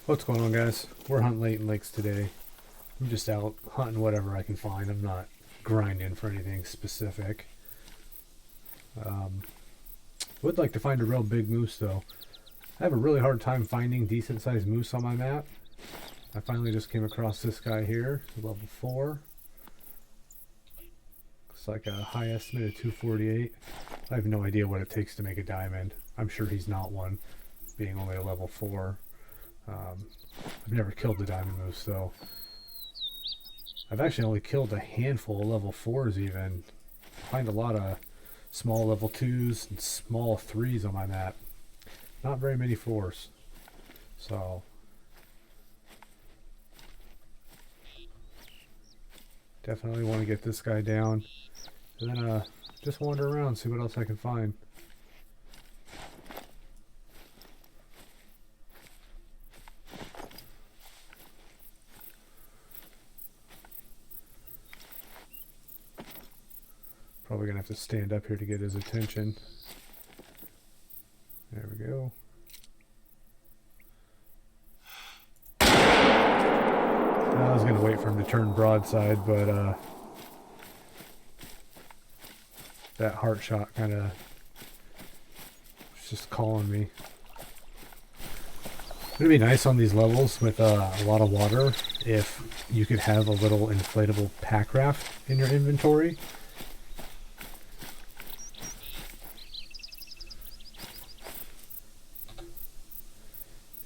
What's going on, guys? We're hunting Layton Lakes today. I'm just out hunting whatever I can find. I'm not grinding for anything specific. Would like to find a real big moose though. I have a really hard time finding decent sized moose on my map. I finally just came across this guy here, level 4. Looks like a high estimate of 248. I have no idea what it takes to make a diamond. I'm sure he's not one, being only a level 4. I've never killed the diamond moose though. I've actually only killed a handful of level 4s even. I find a lot of small level 2s and small 3s on my map. Not very many 4s. So definitely want to get this guy down. And then just wander around, see what else I can find. Probably gonna have to stand up here to get his attention. There we go. I was gonna wait for him to turn broadside, but that heart shot kind of was just calling me. It'd be nice on these levels with a lot of water if you could have a little inflatable pack raft in your inventory.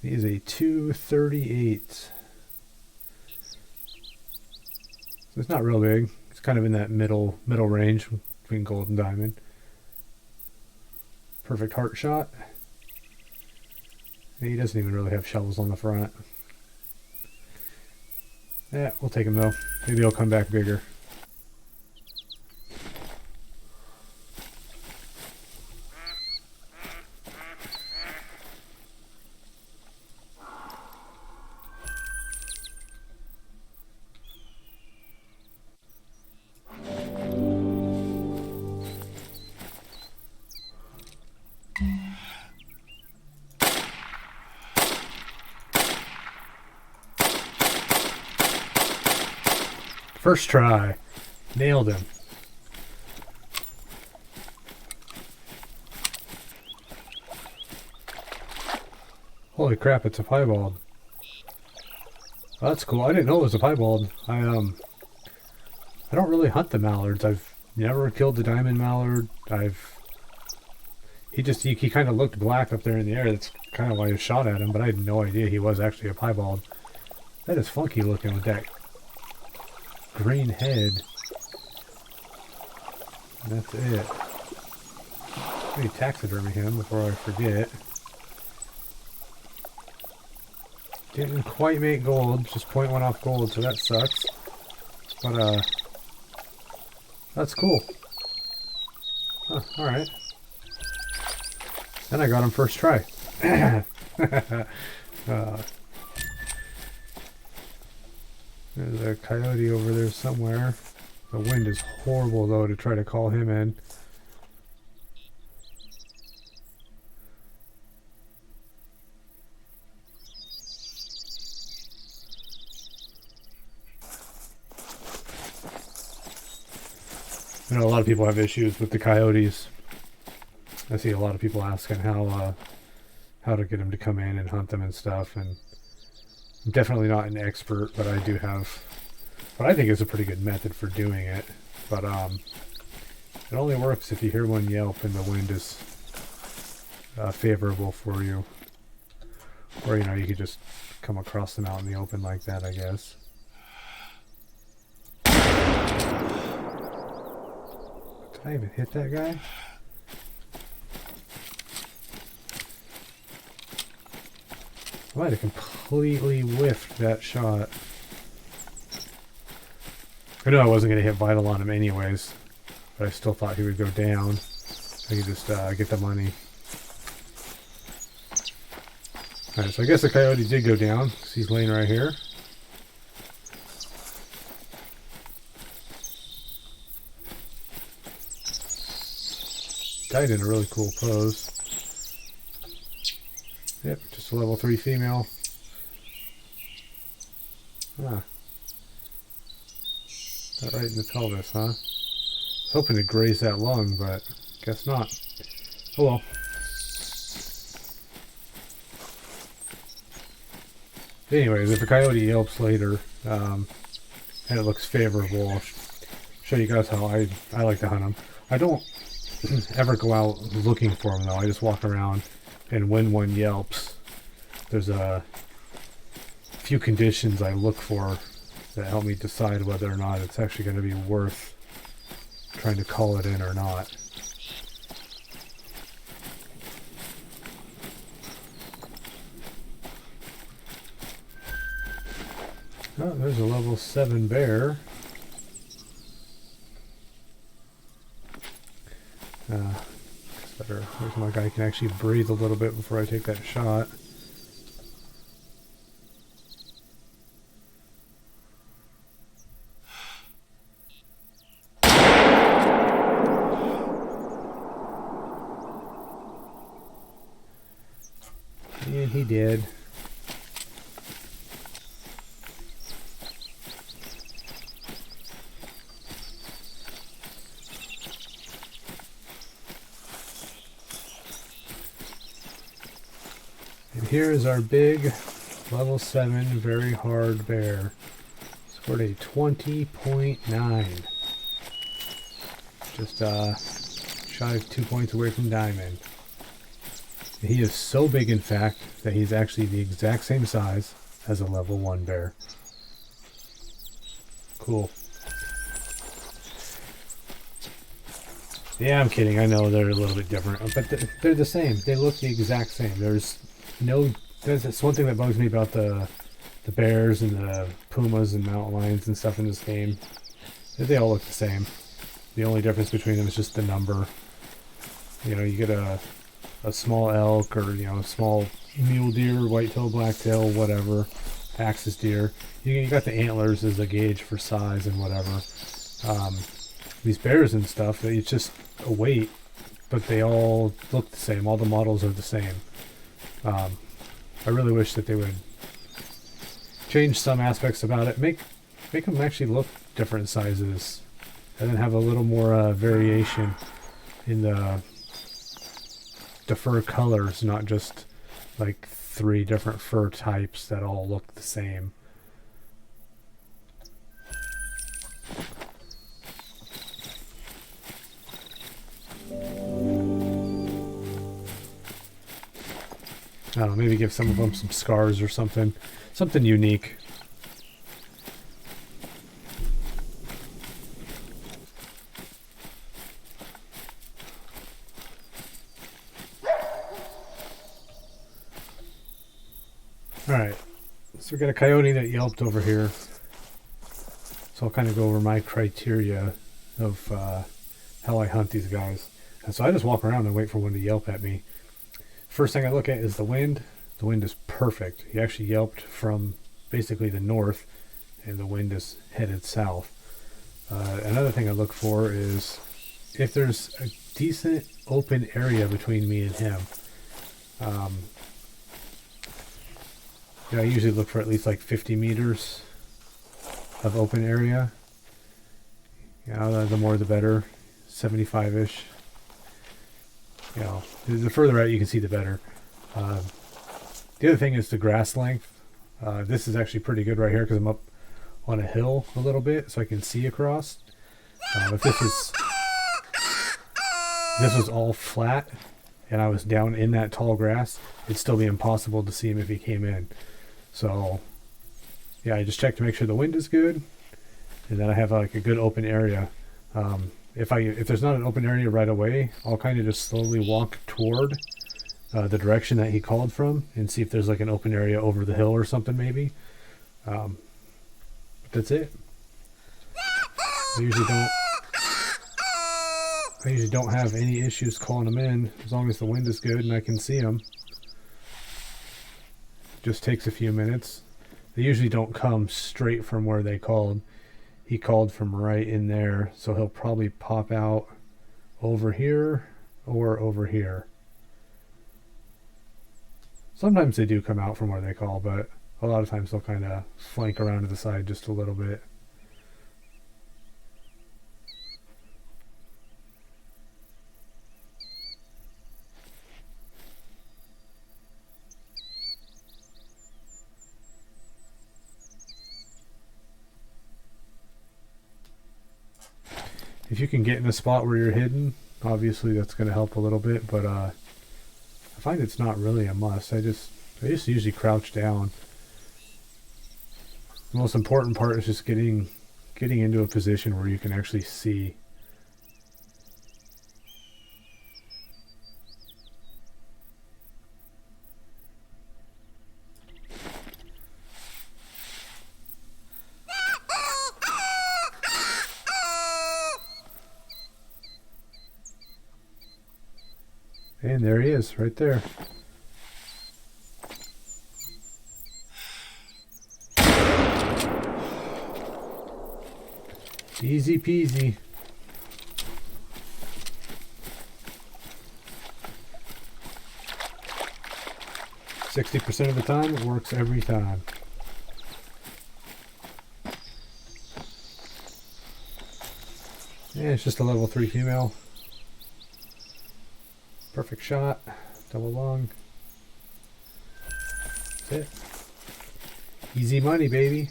He is a 238. So it's not real big. It's kind of in that middle range between gold and diamond. Perfect heart shot. And he doesn't even really have shovels on the front. Yeah, we'll take him though. Maybe he'll come back bigger. First try. Nailed him. Holy crap, it's a piebald. Oh, that's cool. I didn't know it was a piebald. I don't really hunt the mallards. I've never killed the diamond mallard. He kind of looked black up there in the air. That's kind of why I shot at him, but I had no idea he was actually a piebald. That is funky looking with that green head. And that's it. Let me taxidermy him before I forget. Didn't quite make gold, just 0.1 off gold, so that sucks. But that's cool. Huh, alright. Then I got him first try. There's a coyote over there somewhere. The wind is horrible though to try to call him in. I know a lot of people have issues with the coyotes. I see a lot of people asking how to get them to come in and hunt them and stuff, and I'm definitely not an expert, but I do have what I think is a pretty good method for doing it. But it only works if you hear one yelp and the wind is favorable for you. Or, you know, you could just come across them out in the open like that, I guess. Did I even hit that guy? I might have completely whiffed that shot. I knew I wasn't going to hit vital on him anyways, but I still thought he would go down. I could just get the money. Alright, so I guess the coyote did go down, because he's laying right here. Died in a really cool pose. Yep, just a level 3 female. Ah, that right in the pelvis, huh? I was hoping to graze that lung, but guess not. Oh well. Anyways, if a coyote yelps later, and it looks favorable, I'll show you guys how I like to hunt them. I don't ever go out looking for them though. I just walk around, and when one yelps, there's a few conditions I look for that help me decide whether or not it's actually going to be worth trying to call it in or not. Oh, there's a level 7 bear. Better. There's my guy can actually breathe a little bit before I take that shot. And he did. And here is our big level 7 very hard bear. Scored a 20.9. Just shy of 2 points away from diamond. He is so big, in fact, that he's actually the exact same size as a level 1 bear. Cool. Yeah, I'm kidding. I know they're a little bit different, but they're the same. They look the exact same. There's one thing that bugs me about the bears and the pumas and mountain lions and stuff in this game. They all look the same. The only difference between them is just the number. You know, you get a small elk, or a small mule deer, whitetail, blacktail, whatever, axis deer. You got the antlers as a gauge for size and whatever. These bears and stuff, it's just a weight, but they all look the same. All the models are the same. I really wish that they would change some aspects about it, make them actually look different sizes, and then have a little more variation in the fur colors, not just like 3 different fur types that all look the same. I don't know, maybe give some of them some scars or something unique. Alright, so we got a coyote that yelped over here. So I'll kind of go over my criteria of how I hunt these guys. And so I just walk around and wait for one to yelp at me. First thing I look at is the wind. The wind is perfect. He actually yelped from basically the north, and the wind is headed south. Another thing I look for is if there's a decent open area between me and him. I usually look for at least like 50 meters of open area. The more the better. 75-ish. The further out you can see, the better. The other thing is the grass length. This is actually pretty good right here because I'm up on a hill a little bit, so I can see across. If this was all flat and I was down in that tall grass, it'd still be impossible to see him if he came in. So yeah, I just check to make sure the wind is good, and then I have like a good open area. If there's not an open area right away, I'll kind of just slowly walk toward the direction that he called from and see if there's like an open area over the hill or something maybe. But that's it. I usually don't have any issues calling them in as long as the wind is good and I can see them. Just takes a few minutes. They usually don't come straight from where they called. He called from right in there, so he'll probably pop out over here or over here. Sometimes they do come out from where they call, but a lot of times they'll kind of flank around to the side just a little bit. If you can get in a spot where you're hidden, obviously that's going to help a little bit, but I find it's not really a must. I just usually crouch down. The most important part is just getting into a position where you can actually see. And there he is, right there. Easy peasy. %60 of the time, it works every time. Yeah, it's just a level 3 female. Perfect shot, double lung. That's it. Easy money, baby.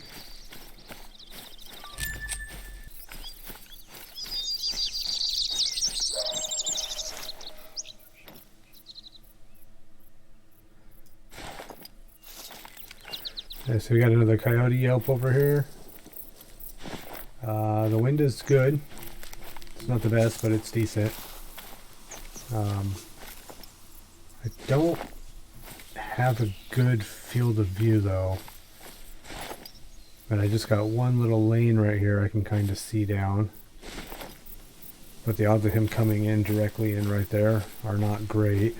Okay, so we got another coyote yelp over here. The wind is good. It's not the best, but it's decent. I don't have a good field of view though, but I just got one little lane right here I can kind of see down, but the odds of him coming in directly in right there are not great,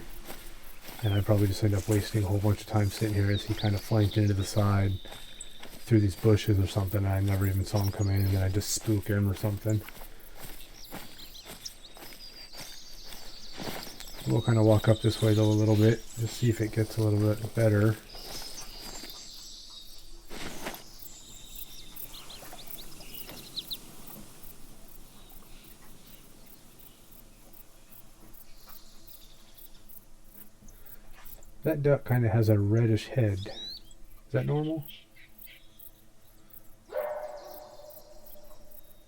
and I'd probably just end up wasting a whole bunch of time sitting here as he kind of flanked into the side through these bushes or something, and I never even saw him come in, and then I just spook him or something. We'll kind of walk up this way though a little bit, just see if it gets a little bit better. That duck kind of has a reddish head. Is that normal?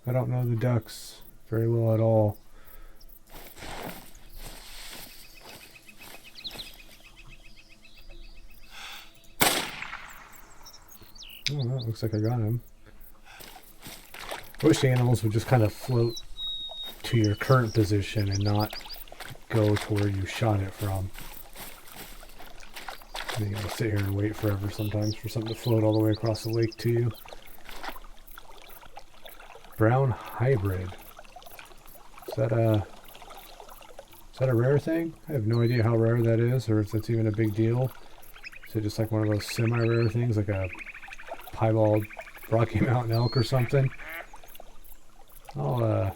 I don't know the ducks very well at all. Oh, that looks like I got him. I wish the animals would just kind of float to your current position and not go to where you shot it from. And you gotta sit here and wait forever sometimes for something to float all the way across the lake to you. Brown hybrid. Is that a rare thing? I have no idea how rare that is, or if that's even a big deal. Is it just like one of those semi-rare things, like a pibald Rocky Mountain elk or something? I'll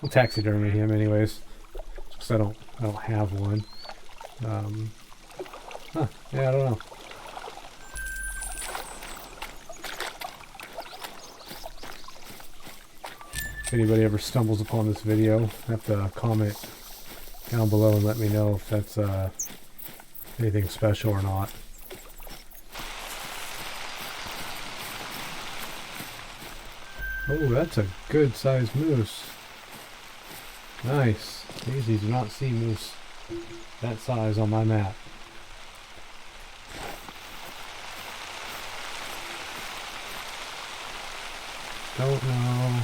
taxidermy him anyways, because I don't have one. Yeah, I don't know. If anybody ever stumbles upon this video, have to comment down below and let me know if that's anything special or not. Oh, that's a good sized moose. Nice. I usually do not see moose that size on my map. Don't know.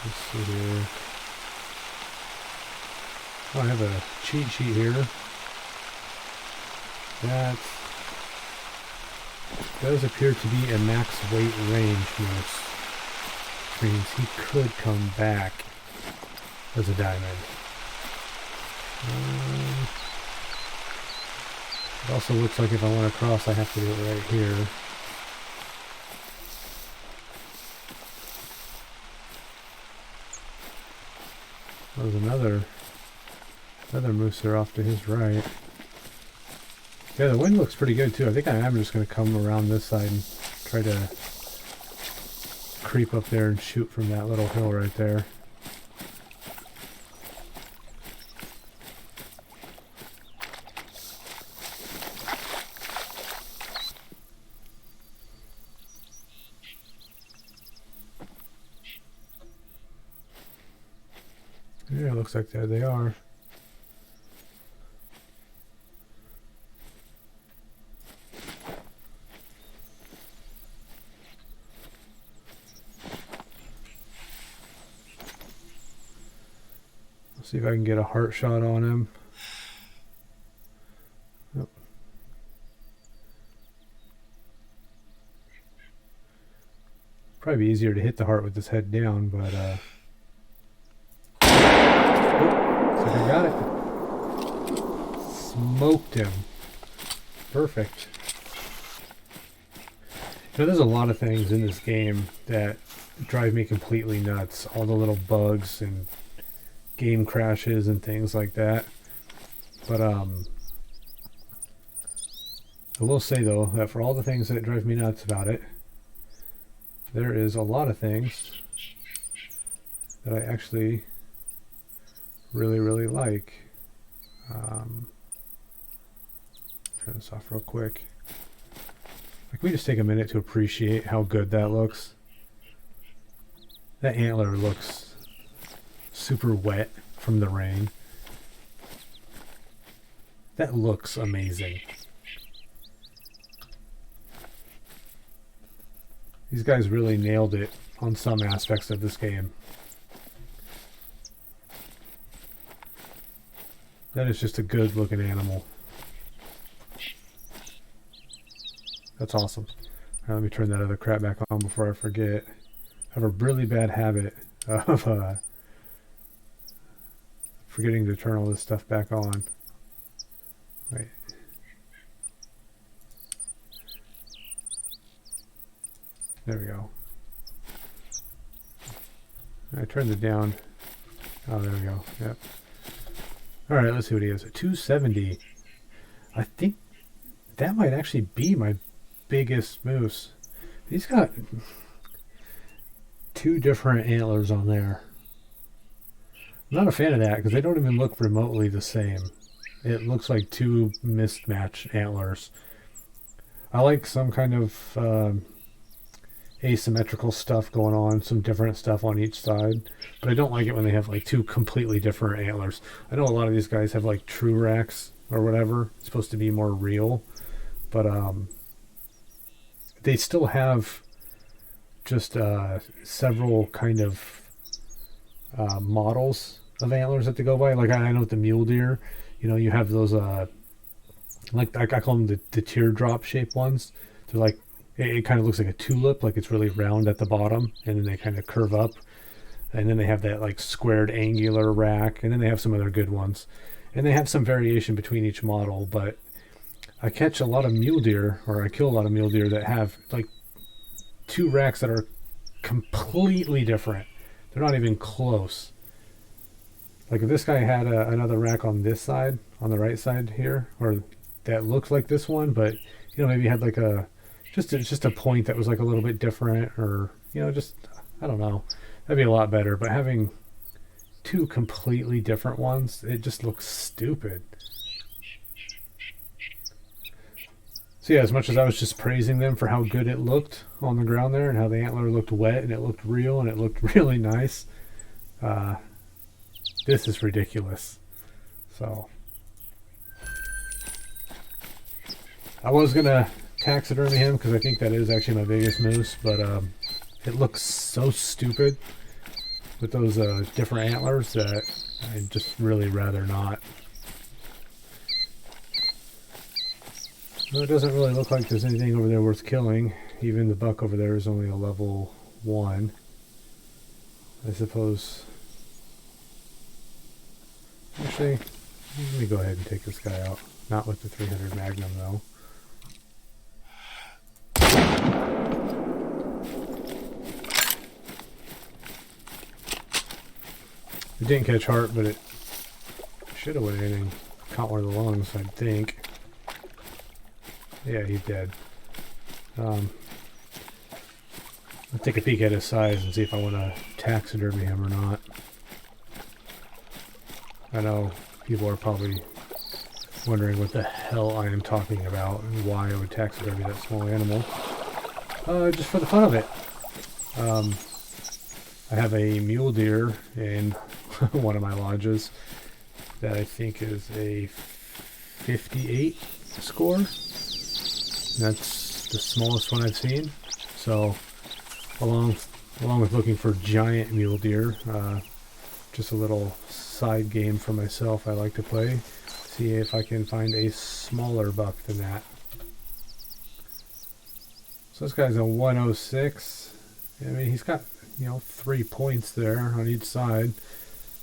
Let's see here. Oh, I have a cheat sheet here. That does appear to be a max weight range moose, which means he could come back as a diamond. It also looks like if I want to cross, I have to do it right here. There's another moose there off to his right. Yeah, the wind looks pretty good too. I think I am just going to come around this side and try to creep up there and shoot from that little hill right there. Yeah, it looks like there they are. See if I can get a heart shot on him. Yep. Probably be easier to hit the heart with his head down, but looks like I got it. Smoked him. Perfect. You know, there's a lot of things in this game that drive me completely nuts. All the little bugs and game crashes and things like that. But I will say though that for all the things that drive me nuts about it, there is a lot of things that I actually really like. Turn this off real quick. Like, we just take a minute to appreciate how good that looks. That antler looks super wet from the rain. That looks amazing. These guys really nailed it on some aspects of this game. That is just a good looking animal. That's awesome. All right, let me turn that other crap back on before I forget. I have a really bad habit of forgetting to turn all this stuff back on. Wait. There we go. I turned it down. Oh, there we go. Yep. Alright, let's see what he has. A 270. I think that might actually be my biggest moose. He's got 2 different antlers on there. I'm not a fan of that because they don't even look remotely the same. It looks like 2 mismatched antlers. I like some kind of asymmetrical stuff going on, some different stuff on each side, but I don't like it when they have like 2 completely different antlers. I know a lot of these guys have like true racks or whatever. It's supposed to be more real, but they still have just several kind of models of antlers that they go by. Like I know with the mule deer, you know, you have those like I call them the teardrop shaped ones. They're like, it kind of looks like a tulip, like it's really round at the bottom, and then they kind of curve up, and then they have that like squared angular rack, and then they have some other good ones, and they have some variation between each model. But I catch a lot of mule deer, or I kill a lot of mule deer that have like 2 racks that are completely different. They're not even close. Like if this guy had another rack on this side, on the right side here, or that looks like this one, but you know, maybe had like a just a point that was like a little bit different, or you know, just I don't know, that'd be a lot better. But having 2 completely different ones, it just looks stupid. So yeah, as much as I was just praising them for how good it looked on the ground there, and how the antler looked wet and it looked real and it looked really nice, this is ridiculous. So I was gonna taxidermy him because I think that is actually my biggest moose, but it looks so stupid with those different antlers that I'd just really rather not. Well, it doesn't really look like there's anything over there worth killing. Even the buck over there is only a level 1. I suppose. Actually, let me go ahead and take this guy out. Not with the 300 Magnum though. It didn't catch heart, but it should have went in and caught one of the lungs, I think. Yeah, he's dead. I'll take a peek at his size and see if I want to taxidermy him or not. I know people are probably wondering what the hell I am talking about and why I would taxidermy that small animal. Just for the fun of it. I have a mule deer in one of my lodges that I think is a 58 score. That's the smallest one I've seen. So along with looking for giant mule deer, just a little side game for myself I like to play. See if I can find a smaller buck than that. So this guy's a 106. I mean, he's got, 3 points there on each side.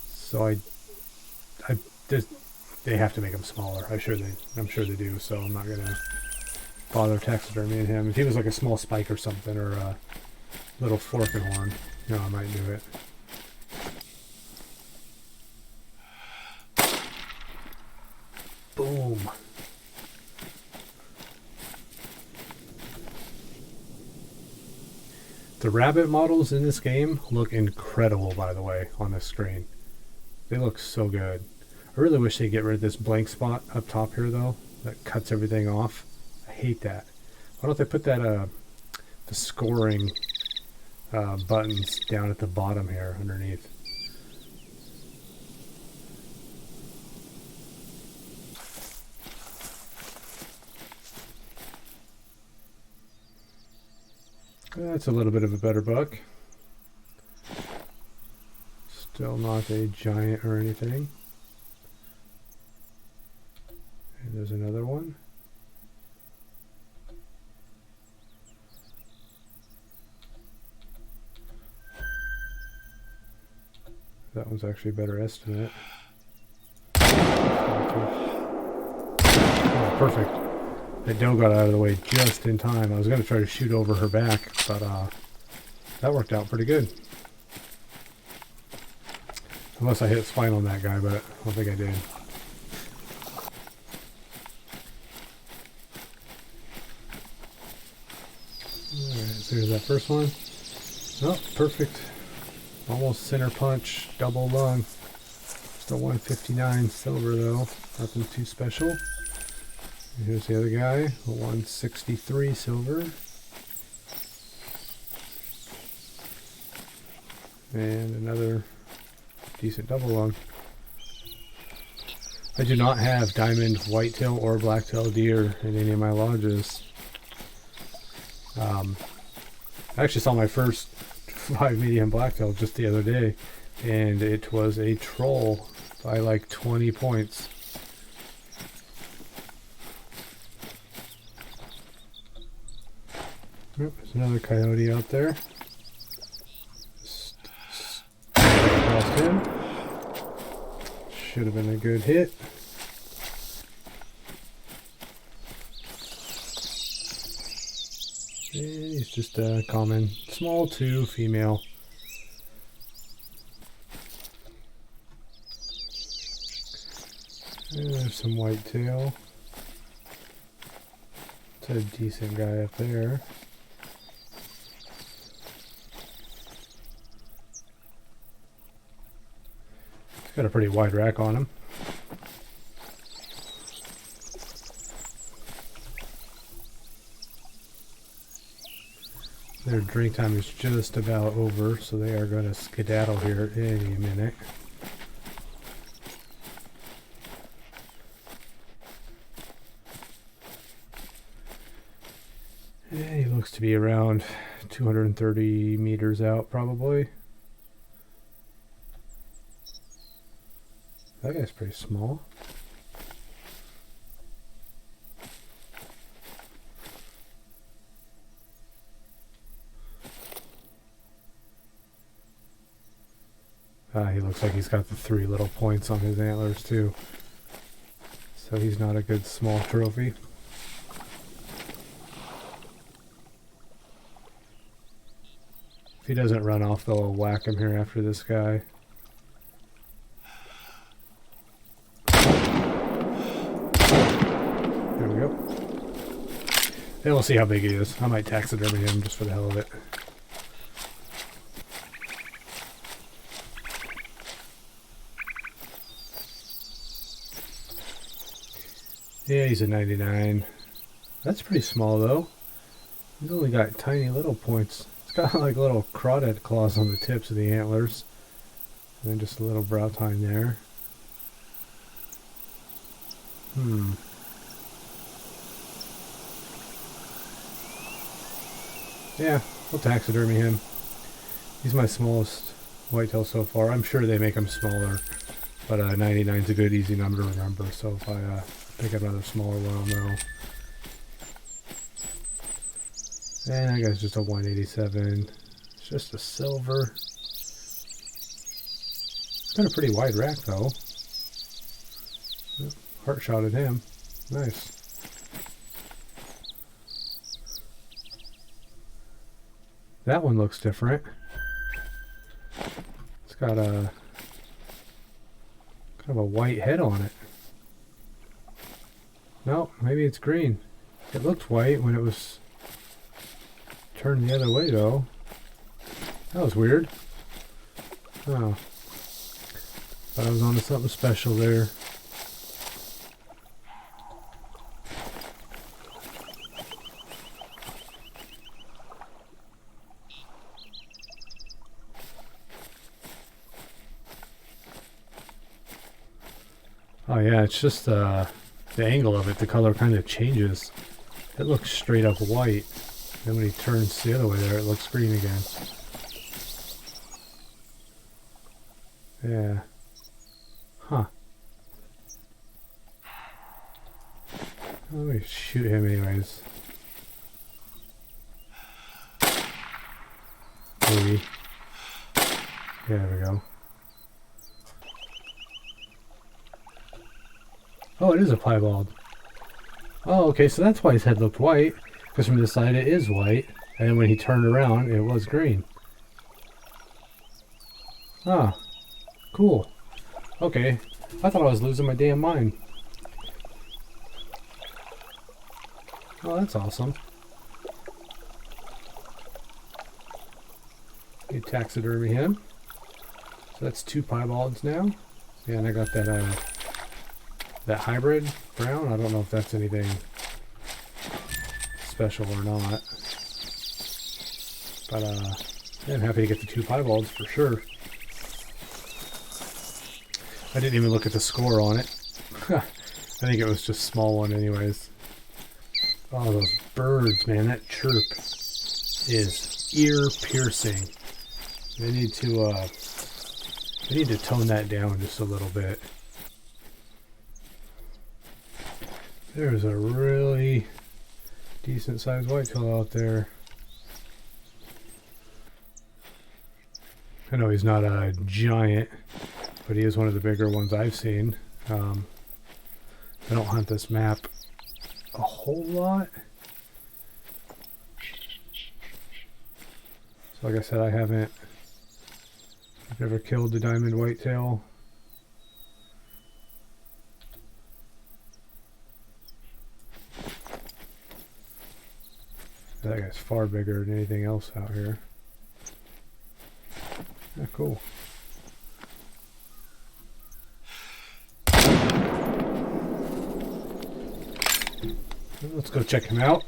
So they have to make him smaller. I'm sure they do. So I'm not gonna bother taxidermying him. If he was like a small spike or something, or a little fork and horn, I might do it. Boom. The rabbit models in this game look incredible, by the way, on this screen. They look so good. I really wish they'd get rid of this blank spot up top here, though. That cuts everything off. I hate that. Why don't they put that, the scoring buttons down at the bottom here underneath? That's a little bit of a better buck. Still not a giant or anything. And there's another one. That one's actually a better estimate. Oh, perfect. That doe got out of the way just in time. I was going to try to shoot over her back, but that worked out pretty good. Unless I hit spine on that guy, but I don't think I did. Alright, so here's that first one. Oh, perfect. Almost center punch, double lung. Just a 159 silver though. Nothing too special. And here's the other guy, a 163 silver. And another decent double lung. I do not have diamond whitetail or blacktail deer in any of my lodges. I actually saw my first 5 medium blacktail just the other day, and it was a troll by like 20 points. Yep, there's another coyote out there. Past him. Should have been a good hit. And he's just a common small 2 female. And there's some whitetail. It's a decent guy up there. Got a pretty wide rack on him. Their drink time is just about over, so they are going to skedaddle here any minute. And he looks to be around 230 meters out, probably. That guy's pretty small. He looks like he's got the 3 little points on his antlers too. So he's not a good small trophy. If he doesn't run off, though, I'll whack him here after this guy. There we go. Then we'll see how big he is. I might taxidermy him just for the hell of it. Yeah, he's a 99. That's pretty small though. He's only got tiny little points. It's got like little crawdad claws on the tips of the antlers. And then just a little brow tine there. Yeah, we'll taxidermy him. He's my smallest whitetail so far. I'm sure they make them smaller, but 99 is a good easy number to remember. So if I pick another smaller one, I'll know. And that guy's just a 187. It's just a silver. Got a pretty wide rack though. Heart shot at him. Nice. That one looks different. It's got a kind of a white head on it. No, maybe it's green. It looked white when it was turned the other way though. That was weird. Oh. Thought I was onto something special there. Oh yeah, it's just the angle of it. The color kind of changes. It looks straight up white. Then when he turns the other way there, it looks green again. Yeah. Huh. Let me shoot him anyways. Maybe. Yeah, there we go. Oh, it is a piebald. Oh, okay, so that's why his head looked white. Because from the side it is white. And then when he turned around, it was green. Ah. Cool. Okay. I thought I was losing my damn mind. Oh, that's awesome. You taxidermy him. So that's 2 piebalds now. Yeah, and I got that that hybrid brown. I don't know if that's anything special or not. But yeah, I'm happy to get the 2 piebalds for sure. I didn't even look at the score on it. I think it was just a small one anyways. Oh, those birds, man, that chirp is ear-piercing. They need to tone that down just a little bit. There's a really decent sized whitetail out there. I know he's not a giant, but he is one of the bigger ones I've seen. I don't hunt this map a whole lot. So like I said, I've never killed the diamond whitetail. That guy's far bigger than anything else out here. Yeah, cool. Let's go check him out.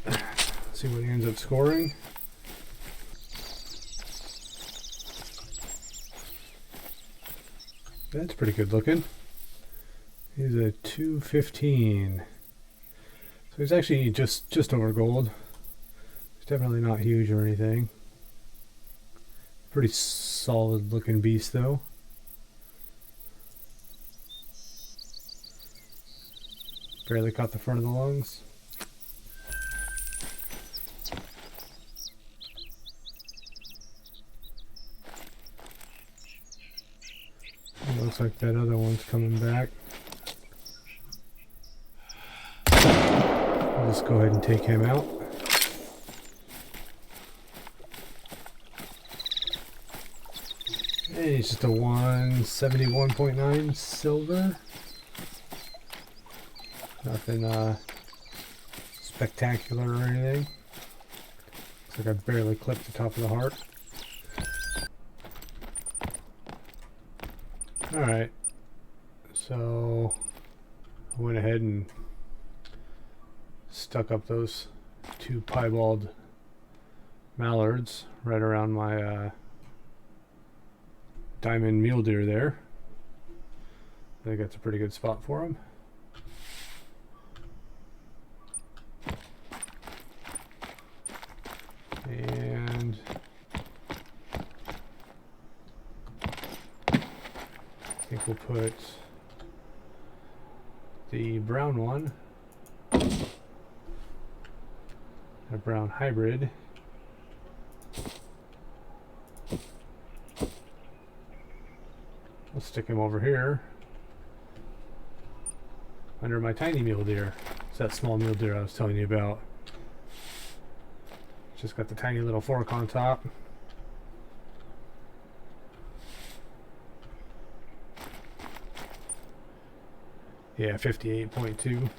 See what he ends up scoring. That's pretty good looking. He's a 215. So he's actually just over gold. He's definitely not huge or anything. Pretty solid looking beast though. Barely caught the front of the lungs. It looks like that other one's coming back. I'll just go ahead and take him out. And he's just a 171.9 silver. Nothing spectacular or anything. Looks like I barely clipped the top of the heart. Alright, so I went ahead and stuck up those 2 piebald mallards right around my diamond mule deer there. I think that's a pretty good spot for them. And I think we'll put the brown one, a brown hybrid, we'll stick him over here under my tiny mule deer. It's that small mule deer I was telling you about. Just got the tiny little fork on top. Yeah, 58.2.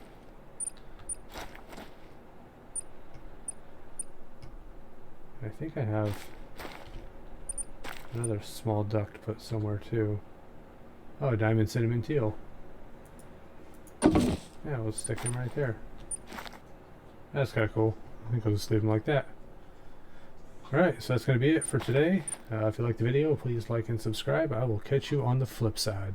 I think I have another small duck to put somewhere too. Oh, diamond cinnamon teal. Yeah, we'll stick him right there. That's kind of cool. I think I'll just leave him like that. Alright, so that's going to be it for today. If you liked the video, please like and subscribe. I will catch you on the flip side.